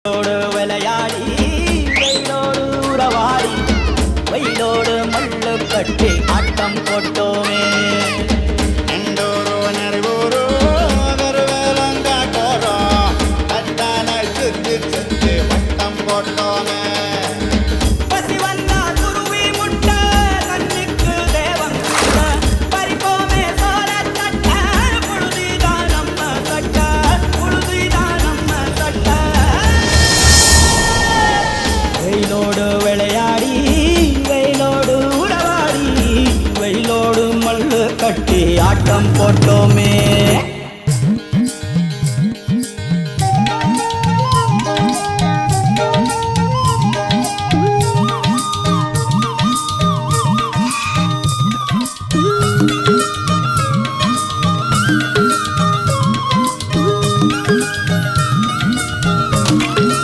விளையாடி வெயிலோடு உறவாடி வெயிலோடு மல்லு கட்டி ஆட்டம் போட்டோமே எண்டூரு நெருவூரு கருவேலங்காட்டோரோ கட்டான சுத்தி சுத்தி வட்டம் போட்டோமே